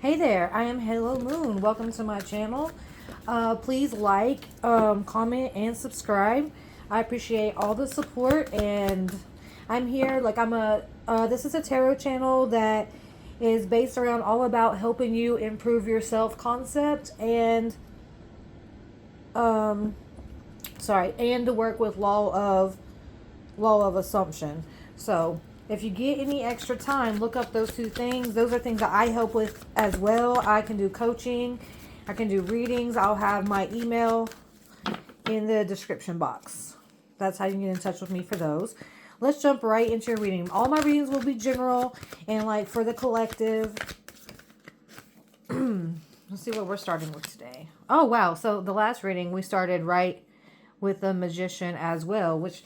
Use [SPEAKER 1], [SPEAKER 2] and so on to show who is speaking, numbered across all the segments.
[SPEAKER 1] Hey there, I am Halo Moon. Welcome to my channel. Please like, comment, and subscribe. I appreciate all the support, and I'm here. This is a tarot channel that is based around all about helping you improve your self concept and, um, and to work with law of assumption. So if you get any extra time, look up those two things. Those are things that I help with as well. I can do coaching, I can do readings. I'll have my email in the description box. That's how you can get in touch with me for those. Let's jump right into your reading. All my readings will be general and like for the collective. Let's see what we're starting with today. Oh, wow. So the last reading we started right with the Magician as well, which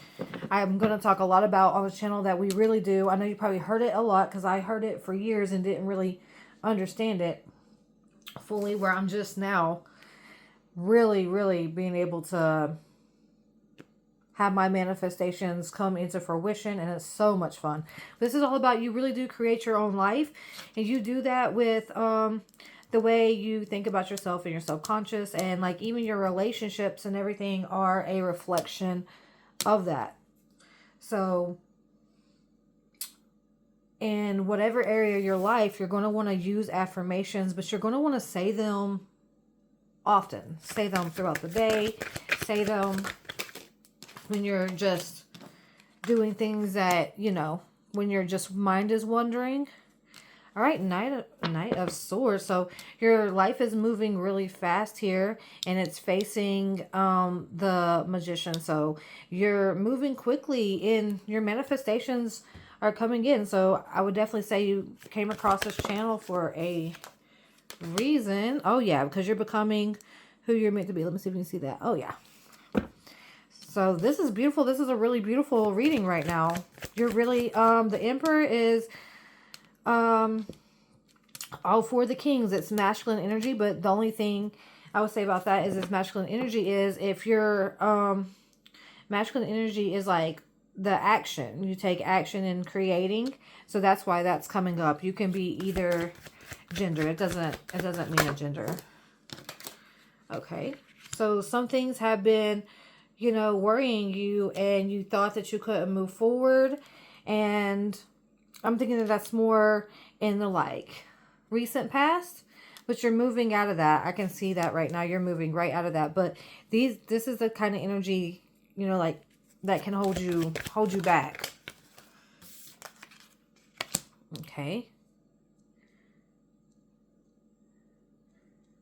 [SPEAKER 1] I'm going to talk a lot about on the channel that we really do. I know you probably heard it a lot because I heard it for years and didn't really understand it fully, where I'm just now really, really being able to have my manifestations come into fruition, and it's so much fun. This is all about you really do create your own life, and you do that with the way you think about yourself and your subconscious, and like even your relationships and everything are a reflection of that. So in whatever area of your life, you're going to want to use affirmations, but you're going to want to say them often. Say them throughout the day. Say them when you're just doing things that, when your just mind is wandering. All right, Knight of Swords. So your life is moving really fast here, and it's facing the Magician. So you're moving quickly in your manifestations are coming in. So I would definitely say you came across this channel for a reason. Oh yeah, because you're becoming who you're meant to be. Let me see if you can see that. Oh yeah. So this is beautiful. This is a really beautiful reading right now. You're really the Emperor is all for the kings. It's masculine energy, but the only thing I would say about that is this masculine energy is if your masculine energy is like the action. You take action in creating. So that's why that's coming up. You can be either gender. It doesn't mean a gender. Okay. So some things have been, worrying you, and you thought that you couldn't move forward, and I'm thinking that that's more in the recent past, but you're moving out of that. I can see that right now. You're moving right out of that. But this is the kind of energy, that can hold you back. Okay.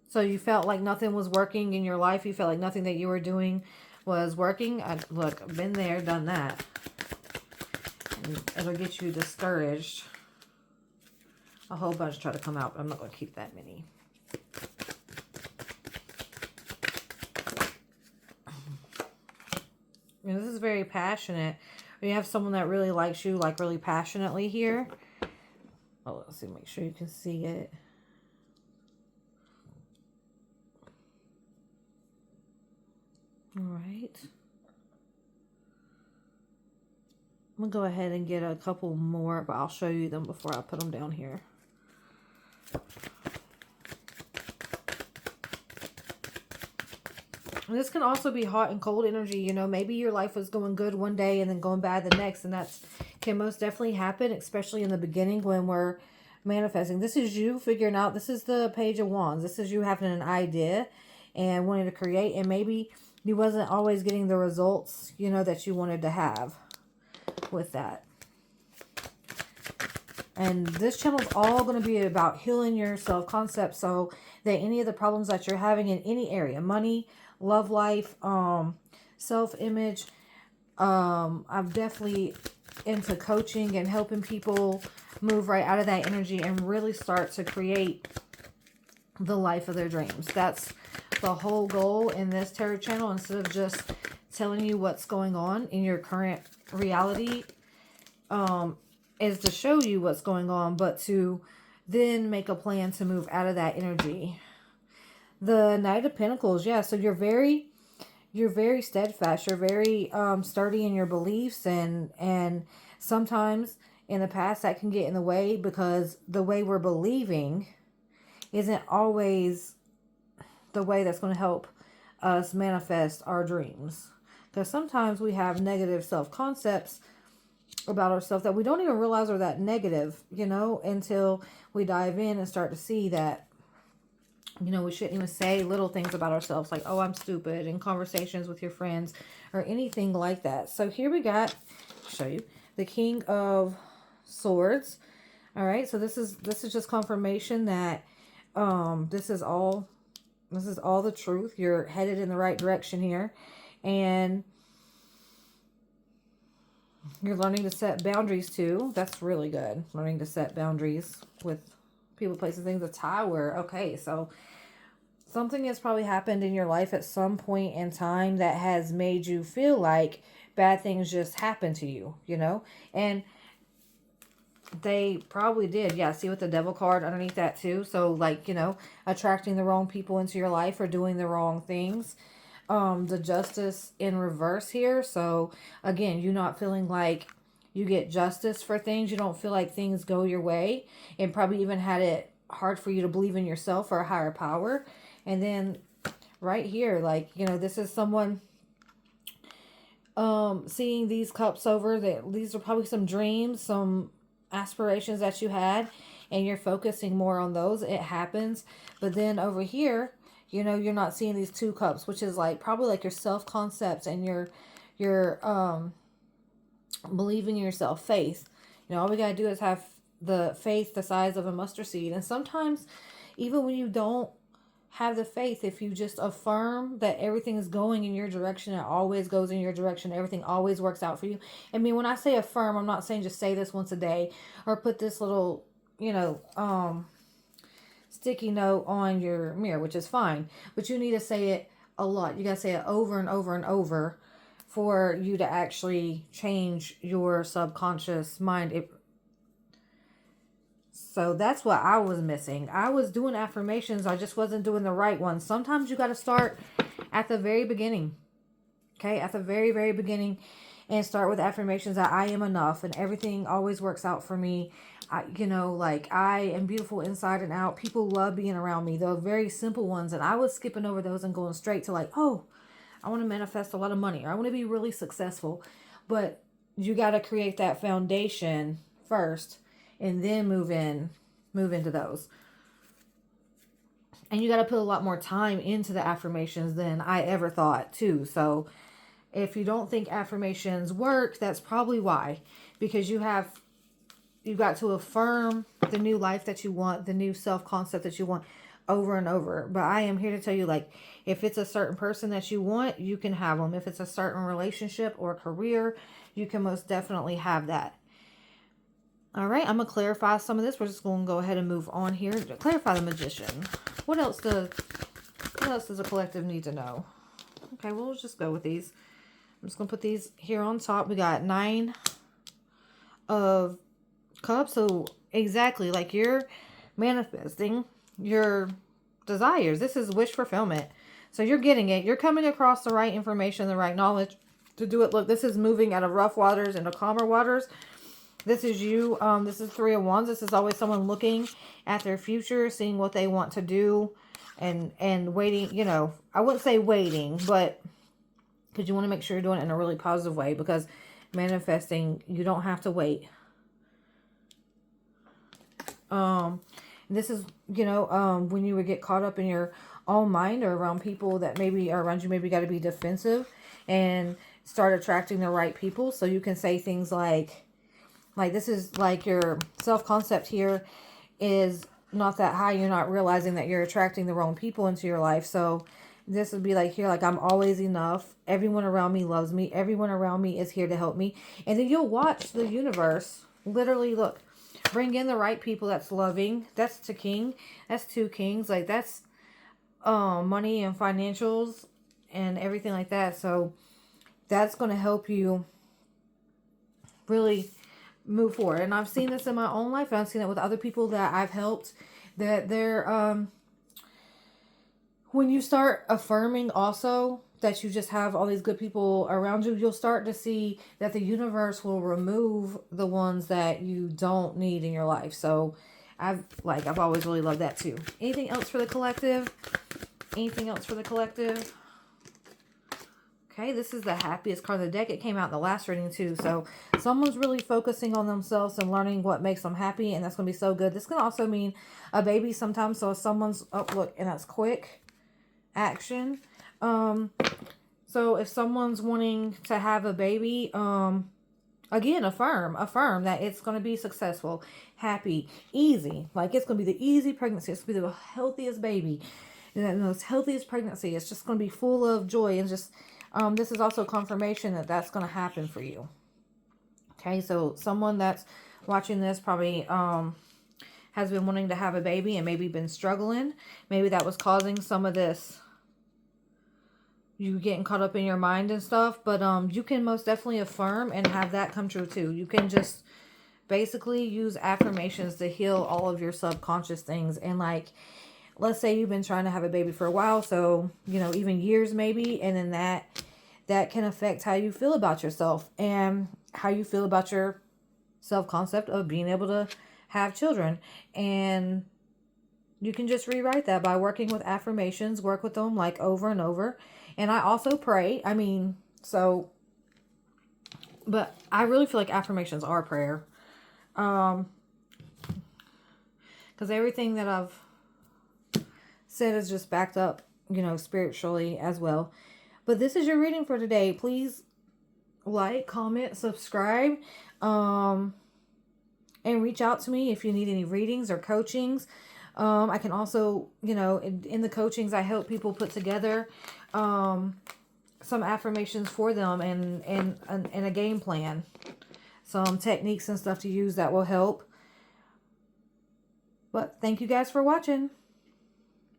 [SPEAKER 1] So you felt like nothing was working in your life. You felt like nothing that you were doing was working. Look, I've been there, done that. And it'll get you discouraged. A whole bunch try to come out, but I'm not going to keep that many. This is very passionate. You have someone that really likes you, like really passionately here. Oh, let's see, make sure you can see it. All right. I'm going to go ahead and get a couple more, but I'll show you them before I put them down here. And this can also be hot and cold energy. Maybe your life was going good one day and then going bad the next. And that can most definitely happen, especially in the beginning when we're manifesting. This is you figuring out. This is the Page of Wands. This is you having an idea and wanting to create. And maybe you wasn't always getting the results, that you wanted to have with that. And this channel is all going to be about healing your self-concept, so that any of the problems that you're having in any area, money, love life, self-image, I'm definitely into coaching and helping people move right out of that energy and really start to create the life of their dreams. That's the whole goal in this tarot channel. Instead of just telling you what's going on in your current reality, is to show you what's going on, but to then make a plan to move out of that energy. The Knight of Pentacles, yeah, so you're very steadfast. You're very sturdy in your beliefs, and sometimes in the past that can get in the way, because the way we're believing isn't always the way that's going to help us manifest our dreams. Because sometimes we have negative self-concepts about ourselves that we don't even realize are that negative, until we dive in and start to see that, we shouldn't even say little things about ourselves like, oh, I'm stupid, in conversations with your friends or anything like that. So here we got, show you, the King of Swords. All right, so this is just confirmation that this is all the truth. You're headed in the right direction here, and you're learning to set boundaries too. That's really good. Learning to set boundaries with people, places, things. A Tower. Okay, so something has probably happened in your life at some point in time that has made you feel like bad things just happen to you, and they probably did. Yeah, see with the Devil card underneath that too. So like, attracting the wrong people into your life or doing the wrong things. The Justice in reverse here. So again, you not feeling like you get justice for things. You don't feel like things go your way, and probably even had it hard for you to believe in yourself or a higher power. And then right here, like, this is someone seeing these cups over, that these are probably some dreams, some aspirations that you had, and you're focusing more on those. It happens. But then over here, you're not seeing these 2 cups, which is like probably like your self-concepts and your believing in yourself, faith. All we got to do is have the faith the size of a mustard seed. And sometimes even when you don't have the faith, if you just affirm that everything is going in your direction, it always goes in your direction, everything always works out for you. I mean, when I say affirm, I'm not saying just say this once a day or put this little, sticky note on your mirror, which is fine, but you need to say it a lot. You got to say it over and over and over for you to actually change your subconscious mind. So that's what I was missing. I was doing affirmations, I just wasn't doing the right ones. Sometimes you got to start at the very beginning. Okay, at the very, very beginning, and start with affirmations that I am enough and everything always works out for me. Like I am beautiful inside and out. People love being around me. The very simple ones. And I was skipping over those and going straight to like, oh, I want to manifest a lot of money, or I want to be really successful. But you got to create that foundation first and then move into those. And you got to put a lot more time into the affirmations than I ever thought too. So if you don't think affirmations work, that's probably why. Because you got to affirm the new life that you want, the new self-concept that you want over and over. But I am here to tell you, like, if it's a certain person that you want, you can have them. If it's a certain relationship or career, you can most definitely have that. All right, I'm going to clarify some of this. We're just going to go ahead and move on here. Clarify the Magician. What else does the collective need to know? Okay, well, we'll just go with these. I'm just going to put these here on top. We got 9 of Cups. So exactly, like you're manifesting your desires. This is wish fulfillment. So you're getting it. You're coming across the right information, the right knowledge to do it. Look, this is moving out of rough waters into calmer waters. This is you. This is 3 of Wands. This is always someone looking at their future, seeing what they want to do, and waiting. I wouldn't say waiting, but because you want to make sure you're doing it in a really positive way. Because manifesting, you don't have to wait. This is, when you would get caught up in your own mind or around people that maybe are around you, maybe got to be defensive and start attracting the right people. So you can say things like this is like your self-concept here is not that high. You're not realizing that you're attracting the wrong people into your life. So this would be like here, like I'm always enough. Everyone around me loves me. Everyone around me is here to help me. And then you'll watch the universe literally bring in the right people that's loving. That's the King. That's 2 kings. Like that's money and financials and everything like that. So that's going to help you really move forward. And I've seen this in my own life. I've seen it with other people that I've helped. That they're when you start affirming also that you just have all these good people around you, you'll start to see that the universe will remove the ones that you don't need in your life. So I've always really loved that too. Anything else for the collective? Anything else for the collective? Okay, this is the happiest card of the deck. It came out in the last reading too. So someone's really focusing on themselves and learning what makes them happy. And that's going to be so good. This can also mean a baby sometimes. So if someone's, oh, look, and that's quick action. So if someone's wanting to have a baby, again, affirm that it's going to be successful, happy, easy. Like it's going to be the easy pregnancy. It's going to be the healthiest baby. And the most healthiest pregnancy. It's just going to be full of joy and just... this is also confirmation that that's going to happen for you. Okay, so someone that's watching this probably has been wanting to have a baby and maybe been struggling. Maybe that was causing some of this, you getting caught up in your mind and stuff. But you can most definitely affirm and have that come true too. You can just basically use affirmations to heal all of your subconscious things. And like, let's say you've been trying to have a baby for a while, so, you know, even years maybe, and then that can affect how you feel about yourself and how you feel about your self-concept of being able to have children. And you can just rewrite that by working with affirmations, work with them like over and over. And I also pray, I mean, so, but I really feel like affirmations are prayer. Because everything that I've said is just backed up, you know, spiritually as well. But this is your reading for today. Please like, comment, subscribe, and reach out to me if you need any readings or coachings. I can also, you know, in the coachings, I help people put together some affirmations for them and a game plan, some techniques and stuff to use that will help. But thank you guys for watching.